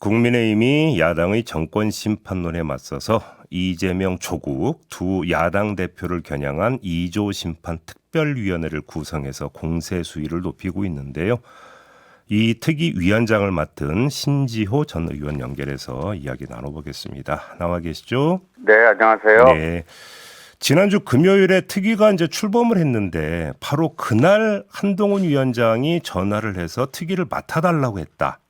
국민의힘이 야당의 정권 심판론에 맞서서 이재명, 조국 두 야당 대표를 겨냥한 2조 심판 특별위원회를 구성해서 공세 수위를 높이고 있는데요. 이 특위 위원장을 맡은 신지호 전 의원 연결해서 이야기 나눠보겠습니다. 나와 계시죠? 네, 안녕하세요. 네. 지난주 금요일에 특위가 이제 출범을 했는데 바로 그날 한동훈 위원장이 전화를 해서 특위를 맡아달라고 했다.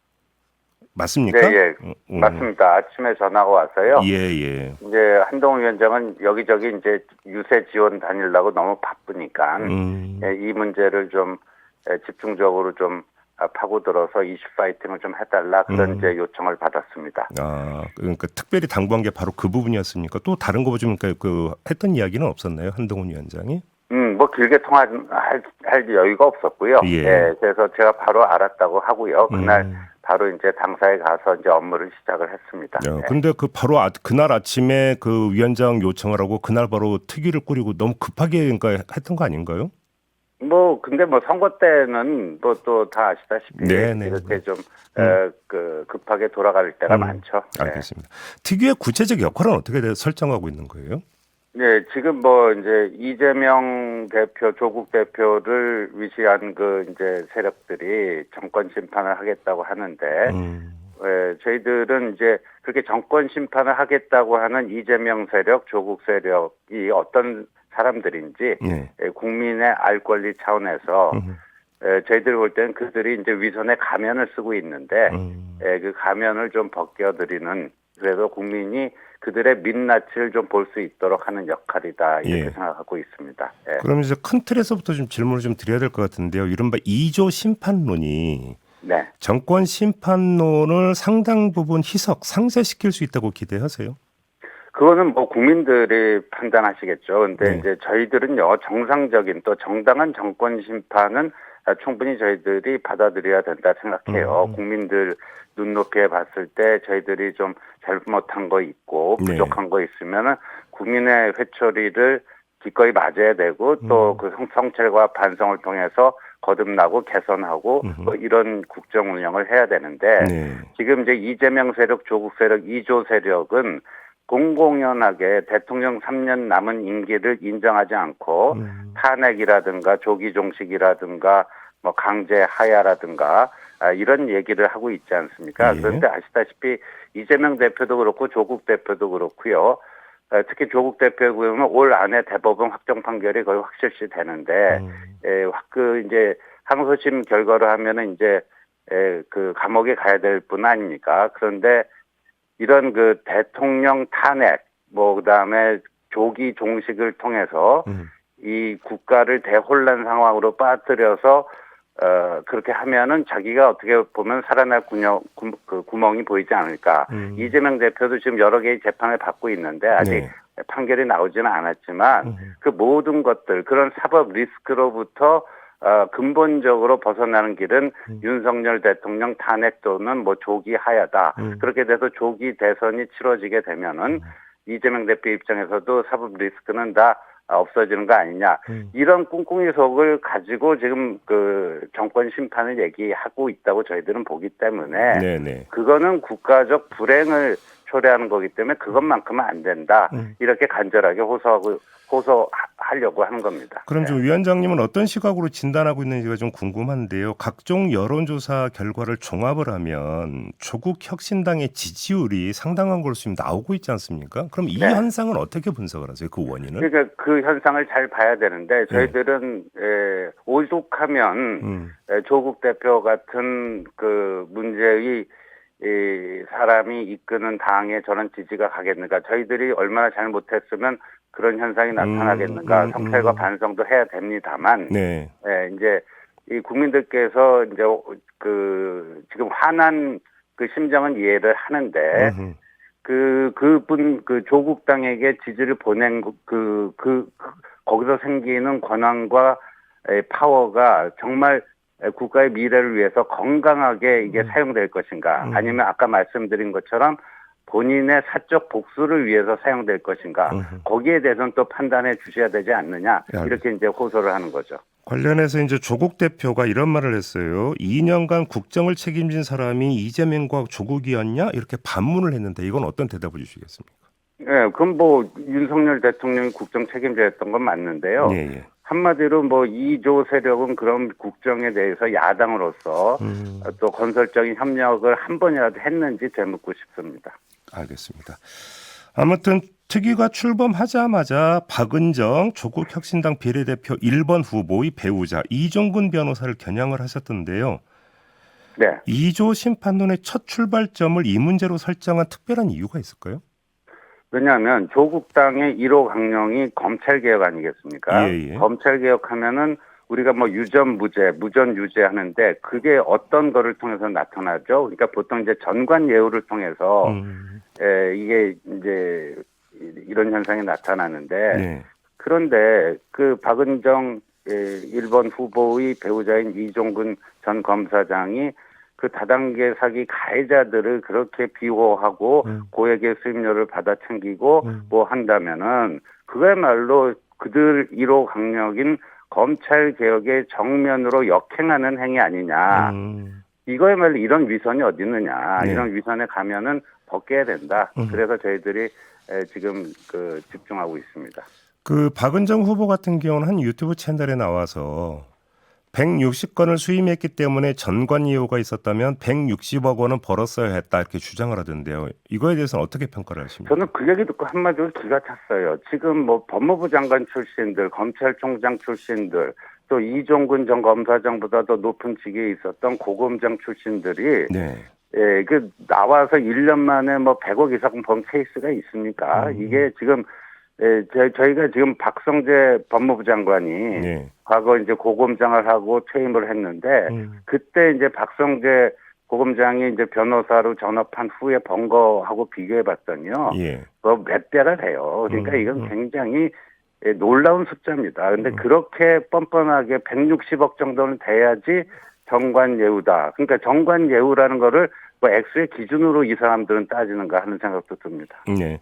맞습니까? 네, 예, 맞습니다. 아침에 전화가 와서요. 예, 예. 이제 한동훈 위원장은 여기저기 이제 유세 지원 다니려고 너무 바쁘니까 예, 이 문제를 좀 집중적으로 좀 파고들어서 이슈 파이팅을 좀 해달라 그런 이제 요청을 받았습니다. 아, 그러니까 특별히 당부한 게 바로 그 부분이었습니까? 또 다른 거 좀 그 했던 이야기는 없었나요, 한동훈 위원장이? 뭐 길게 통화할 여유가 없었고요. 예. 예, 그래서 제가 바로 알았다고 하고요. 그날 바로 이제 당사에 가서 이제 업무를 시작을 했습니다. 예. 근데 그 바로 그날 아침에 그 위원장 요청을 하고 그날 바로 특위를 꾸리고 너무 급하게 그러니까 했던 거 아닌가요? 근데 선거 때는 또 다 아시다시피 네네. 이렇게 좀 급하게 돌아갈 때가 많죠. 알겠습니다. 특위의 구체적 역할은 어떻게 설정하고 있는 거예요? 네, 지금 이제 이재명 대표, 조국 대표를 위시한 이제 세력들이 정권 심판을 하겠다고 하는데, 저희들은 이제 그렇게 정권 심판을 하겠다고 하는 이재명 세력, 조국 세력이 어떤 사람들인지 국민의 알 권리 차원에서 저희들이 볼 때는 그들이 이제 위선의 가면을 쓰고 있는데 그 가면을 좀 벗겨드리는 그래서 국민이 그들의 민낯을 좀 볼 수 있도록 하는 역할이다 이렇게 생각하고 있습니다. 예. 그럼 이제 큰 틀에서부터 좀 질문을 좀 드려야 될 것 같은데요. 이른바 2조 심판론이 정권 심판론을 상당 부분 희석, 상쇄시킬 수 있다고 기대하세요? 그거는 국민들이 판단하시겠죠. 근데 이제 저희들은요, 정상적인 또 정당한 정권 심판은 충분히 저희들이 받아들여야 된다 생각해요. 국민들 눈높이에 봤을 때 저희들이 좀 잘못한 거 있고 부족한 거 있으면은 국민의 회초리를 기꺼이 맞아야 되고 또 그 성찰과 반성을 통해서 거듭나고 개선하고 이런 국정 운영을 해야 되는데 지금 이제 이재명 세력, 조국 세력, 2조 세력은 공공연하게 대통령 3년 남은 임기를 인정하지 않고 탄핵이라든가 조기 종식이라든가 강제 하야라든가 이런 얘기를 하고 있지 않습니까? 그런데 아시다시피 이재명 대표도 그렇고 조국 대표도 그렇고요. 특히 조국 대표의 경우는 올 안에 대법원 확정 판결이 거의 확실시 되는데 이제 항소심 결과로 하면은 이제 그 감옥에 가야 될 뿐 아닙니까? 그런데 이런 대통령 탄핵, 그다음에 조기 종식을 통해서 이 국가를 대혼란 상황으로 빠뜨려서 그렇게 하면은 자기가 어떻게 보면 살아날 구멍이 보이지 않을까. 이재명 대표도 지금 여러 개의 재판을 받고 있는데 아직 판결이 나오지는 않았지만 그 모든 것들, 그런 사법 리스크로부터 근본적으로 벗어나는 길은 윤석열 대통령 탄핵 또는 조기 하야다. 그렇게 돼서 조기 대선이 치러지게 되면은 이재명 대표 입장에서도 사법 리스크는 다 없어지는 거 아니냐. 이런 꿍꿍이 속을 가지고 지금 정권 심판을 얘기하고 있다고 저희들은 보기 때문에 그거는 국가적 불행을 초래하는 거기 때문에 그것만큼은 안 된다. 이렇게 간절하게 호소하려고 하는 겁니다. 그럼 좀 위원장님은 어떤 시각으로 진단하고 있는지가 좀 궁금한데요. 각종 여론조사 결과를 종합을 하면 조국 혁신당의 지지율이 상당한 걸로 지금 나오고 있지 않습니까? 그럼 이 현상은 어떻게 분석을 하세요? 그 원인은? 그러니까 그 현상을 잘 봐야 되는데 저희들은 오죽하면 조국 대표 같은 문제의 사람이 이끄는 당에 저런 지지가 가겠는가. 저희들이 얼마나 잘못했으면 그런 현상이 나타나겠는가. 성찰과 반성도 해야 됩니다만 이제 이 국민들께서 이제 지금 화난 심정은 이해를 하는데 그분 조국 당에게 지지를 보낸 거기서 생기는 권한과 파워가 정말 국가의 미래를 위해서 건강하게 이게 사용될 것인가 아니면 아까 말씀드린 것처럼 본인의 사적 복수를 위해서 사용될 것인가 거기에 대해서는 또 판단해 주셔야 되지 않느냐 이렇게 이제 호소를 하는 거죠. 관련해서 이제 조국 대표가 이런 말을 했어요. 2년간 국정을 책임진 사람이 이재명과 조국이었냐? 이렇게 반문을 했는데 이건 어떤 대답을 주시겠습니까? 예, 그건 뭐 윤석열 대통령이 국정 책임자였던 건 맞는데요. 예, 예. 한마디로 뭐 이조 세력은 그런 국정에 대해서 야당으로서 또 건설적인 협력을 한 번이라도 했는지 되묻고 싶습니다. 알겠습니다. 아무튼 특위가 출범하자마자 박은정 조국 혁신당 비례대표 1번 후보의 배우자 이종근 변호사를 겨냥을 하셨던데요. 네. 2조 심판론의 첫 출발점을 이 문제로 설정한 특별한 이유가 있을까요? 왜냐하면 조국 당의 1호 강령이 검찰개혁 아니겠습니까? 예, 예. 검찰개혁하면은 우리가 뭐 유전 무죄, 무전 유죄 하는데 그게 어떤 거를 통해서 나타나죠? 그러니까 보통 이제 전관 예우를 통해서 이게 이제 이런 현상이 나타나는데 네. 그런데 그 박은정 1번 후보의 배우자인 이종근 전 검사장이 그 다단계 사기 가해자들을 그렇게 비호하고 고액의 수임료를 받아 챙기고 뭐 한다면은 그야말로 그들 1호 강력인 검찰 개혁의 정면으로 역행하는 행위 아니냐. 이거야말로 이런 위선이 어디 있느냐. 네. 이런 위선에 가면은 벗겨야 된다. 그래서 저희들이 지금 집중하고 있습니다. 그 박은정 후보 같은 경우는 한 유튜브 채널에 나와서 160건을 수임했기 때문에 전관예우가 있었다면 160억 원은 벌었어야 했다 이렇게 주장을 하던데요. 이거에 대해서는 어떻게 평가를 하십니까? 저는 그 얘기 듣고 한마디로 기가 찼어요. 지금 뭐 법무부 장관 출신들, 검찰총장 출신들, 또 이종근 전 검사장보다 더 높은 직위에 있었던 고검장 출신들이 네. 그 나와서 1년 만에 뭐 100억 이상 번 케이스가 있습니까? 이게 지금 저희가 지금 박성재 법무부 장관이 네. 과거 이제 고검장을 하고 퇴임을 했는데 그때 이제 박성재 고검장이 이제 변호사로 전업한 후에 번 거하고 비교해 봤더니요. 예. 몇 배가 돼요. 그러니까 이건 굉장히 놀라운 숫자입니다. 근데 그렇게 뻔뻔하게 160억 정도는 돼야지 정관예우다. 그러니까 정관예우라는 거를 뭐 액수의 기준으로 이 사람들은 따지는가 하는 생각도 듭니다. 네.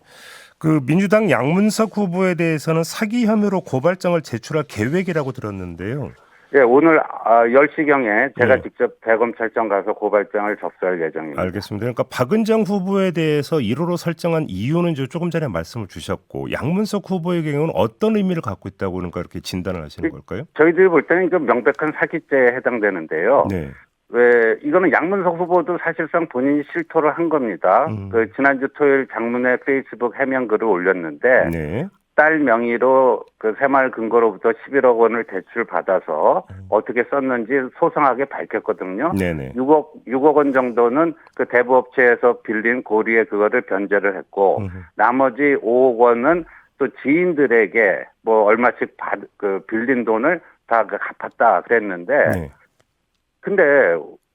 그 민주당 양문석 후보에 대해서는 사기 혐의로 고발장을 제출할 계획이라고 들었는데요. 예, 오늘 10시경에 제가 네. 직접 대검찰청 가서 고발장을 접수할 예정입니다. 알겠습니다. 그러니까 박은정 후보에 대해서 1호로 설정한 이유는 이제 조금 전에 말씀을 주셨고 양문석 후보의 경우는 어떤 의미를 갖고 있다고 그런가 이렇게 진단을 하시는 걸까요? 저희들이 볼 때는 이거 명백한 사기죄에 해당되는데요. 네. 왜 이거는 양문석 후보도 사실상 본인이 실토를 한 겁니다. 그 지난주 토요일 장문의 페이스북 해명 글을 올렸는데 네. 딸 명의로 그 새마을 금고로부터 11억 원을 대출 받아서 어떻게 썼는지 소상하게 밝혔거든요. 네네. 6억 원 정도는 그 대부업체에서 빌린 고리에 그거를 변제를 했고 나머지 5억 원은 또 지인들에게 뭐 얼마씩 빌린 돈을 다 갚았다 그랬는데 네. 근데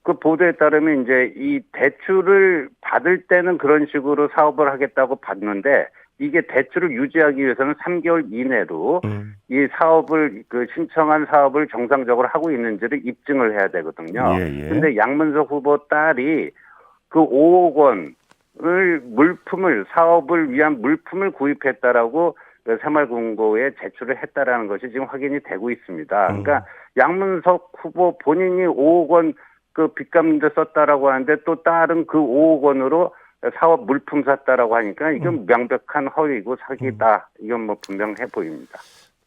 그 보도에 따르면 이제 이 대출을 받을 때는 그런 식으로 사업을 하겠다고 받는데 이게 대출을 유지하기 위해서는 3개월 이내로 이 사업을 신청한 사업을 정상적으로 하고 있는지를 입증을 해야 되거든요. 예, 예. 근데 양문석 후보 딸이 그 5억 원을 사업을 위한 물품을 구입했다라고 새마을금고에 제출을 했다라는 것이 지금 확인이 되고 있습니다. 그러니까 양문석 후보 본인이 5억 원 그 빚 갚는 데 썼다라고 하는데 또 딸은 그 5억 원으로 사업 물품 샀다라고 하니까 이건 명백한 허위고 사기다. 이건 뭐 분명해 보입니다.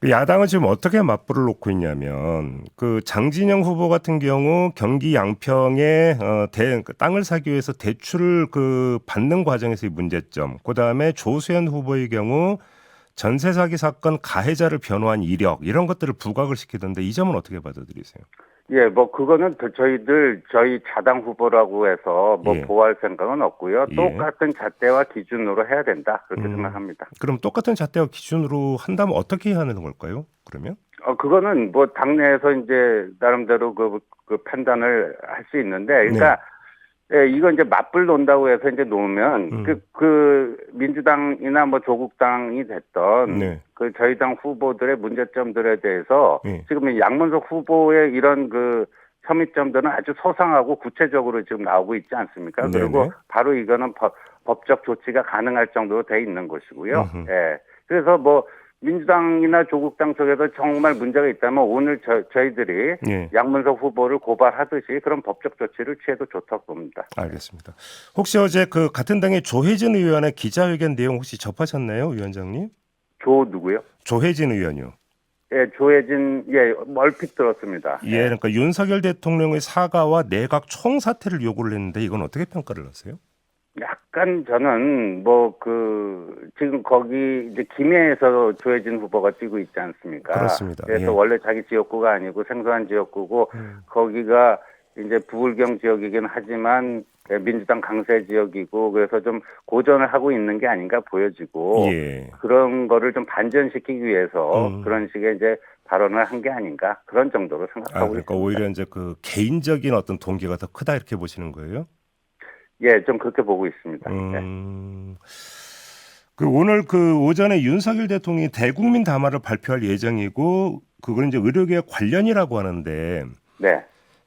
야당은 지금 어떻게 맞불을 놓고 있냐면 그 장진영 후보 같은 경우 경기 양평에 땅을 사기 위해서 대출을 받는 과정에서의 문제점, 그다음에 조수현 후보의 경우 전세 사기 사건 가해자를 변호한 이력 이런 것들을 부각을 시키던데 이 점은 어떻게 받아들이세요? 예, 뭐 그거는 저희 자당 후보라고 해서 뭐 예. 보호할 생각은 없고요. 예. 똑같은 잣대와 기준으로 해야 된다. 그렇게 생각합니다. 그럼 똑같은 잣대와 기준으로 한다면 어떻게 해야 하는 걸까요? 그러면? 그거는 뭐 당내에서 이제 나름대로 그 판단을 할 수 있는데, 그러니까 예, 이거 이제 맞불 논다고 해서 이제 놓으면 그 민주당이나 뭐 조국당이 됐던 네. 그 저희 당 후보들의 문제점들에 대해서 네. 지금 양문석 후보의 이런 혐의점들은 아주 소상하고 구체적으로 지금 나오고 있지 않습니까? 네네. 그리고 바로 이거는 법적 조치가 가능할 정도로 돼 있는 것이고요. 예. 그래서 뭐 민주당이나 조국당 쪽에서 정말 문제가 있다면 오늘 저희들이 예. 양문석 후보를 고발하듯이 그런 법적 조치를 취해도 좋다고 봅니다. 알겠습니다. 혹시 어제 그 같은 당의 조혜진 의원의 기자회견 내용 혹시 접하셨나요, 위원장님? 조 누구요? 조혜진 의원이요. 예, 조혜진, 예, 얼핏 들었습니다. 예, 그러니까 윤석열 대통령의 사과와 내각 총사퇴를 요구를 했는데 이건 어떻게 평가를 하세요? 약간 저는 지금 거기 이제 김해에서 조혜진 후보가 뛰고 있지 않습니까? 그렇습니다. 그래서 예. 원래 자기 지역구가 아니고 생소한 지역구고 거기가 이제 부울경 지역이긴 하지만 민주당 강세 지역이고 그래서 좀 고전을 하고 있는 게 아닌가 보여지고 예. 그런 거를 좀 반전시키기 위해서 그런 식의 이제 발언을 한 게 아닌가 그런 정도로 생각하고 그러니까 있습니다. 오히려 이제 그 개인적인 어떤 동기가 더 크다 이렇게 보시는 거예요? 예, 좀 그렇게 보고 있습니다. 네. 그 오늘 그 오전에 윤석열 대통령이 대국민 담화를 발표할 예정이고 그건 이제 의료계와 관련이라고 하는데 네.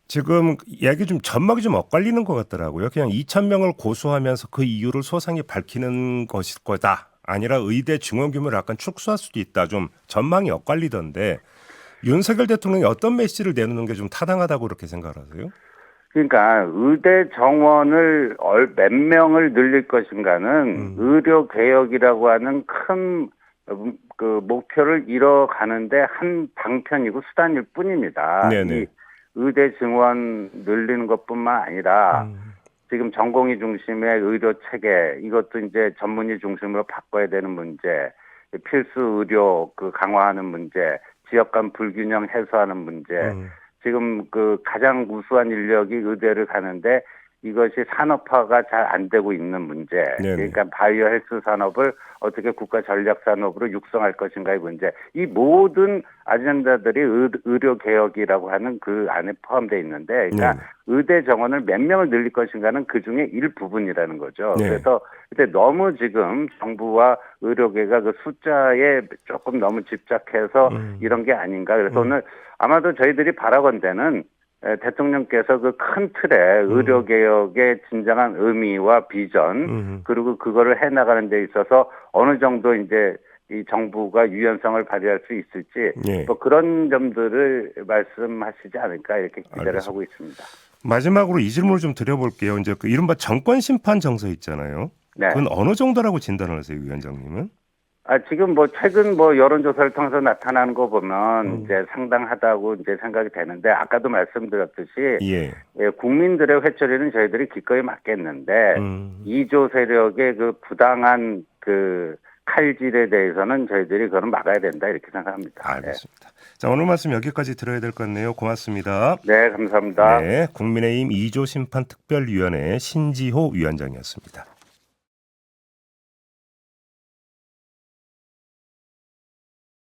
지금 얘기 좀 전막이 좀 엇갈리는 것 같더라고요. 그냥 2,000명을 고소하면서 그 이유를 소상히 밝히는 것일 거다. 아니라 의대 증원 규모를 약간 축소할 수도 있다. 좀 전망이 엇갈리던데 윤석열 대통령이 어떤 메시지를 내놓는 게 좀 타당하다고 그렇게 생각하세요? 그러니까 의대 정원을 몇 명을 늘릴 것인가는 의료 개혁이라고 하는 큰 그 목표를 이뤄가는데 한 방편이고 수단일 뿐입니다. 네네. 이 의대 증원 늘리는 것뿐만 아니라 지금 전공의 중심의 의료 체계 이것도 이제 전문의 중심으로 바꿔야 되는 문제, 필수 의료 그 강화하는 문제, 지역 간 불균형 해소하는 문제. 지금 그 가장 우수한 인력이 의대를 가는데 이것이 산업화가 잘 안 되고 있는 문제. 네네. 그러니까 바이오 헬스 산업을 어떻게 국가 전략 산업으로 육성할 것인가의 문제. 이 모든 아젠다들이 의료 개혁이라고 하는 그 안에 포함되어 있는데 그러니까 네네. 의대 정원을 몇 명을 늘릴 것인가는 그중에 일부분이라는 거죠. 네. 그래서 근데 너무 지금 정부와 의료계가 그 숫자에 조금 너무 집착해서 이런 게 아닌가. 그래서 오늘 아마도 저희들이 바라건대는 대통령께서 그 큰 틀에 의료개혁의 진정한 의미와 비전 그리고 그거를 해나가는 데 있어서 어느 정도 이제 이 정부가 유연성을 발휘할 수 있을지 예. 뭐 그런 점들을 말씀하시지 않을까 이렇게 기대를 알겠습니다. 하고 있습니다. 마지막으로 이 질문을 좀 드려볼게요. 이제 그 이른바 정권 심판 정서 있잖아요. 네. 그건 어느 정도라고 진단을 하세요, 위원장님은? 지금 최근 여론조사를 통해서 나타나는 거 보면 이제 상당하다고 이제 생각이 되는데 아까도 말씀드렸듯이 예. 예, 국민들의 회초리는 저희들이 기꺼이 맡겠는데 이조 세력의 그 부당한 그 칼질에 대해서는 저희들이 그걸 막아야 된다 이렇게 생각합니다. 알겠습니다. 자, 오늘 말씀 여기까지 들어야 될 것 같네요. 고맙습니다. 네, 감사합니다. 네, 국민의힘 2조 심판 특별위원회 신지호 위원장이었습니다.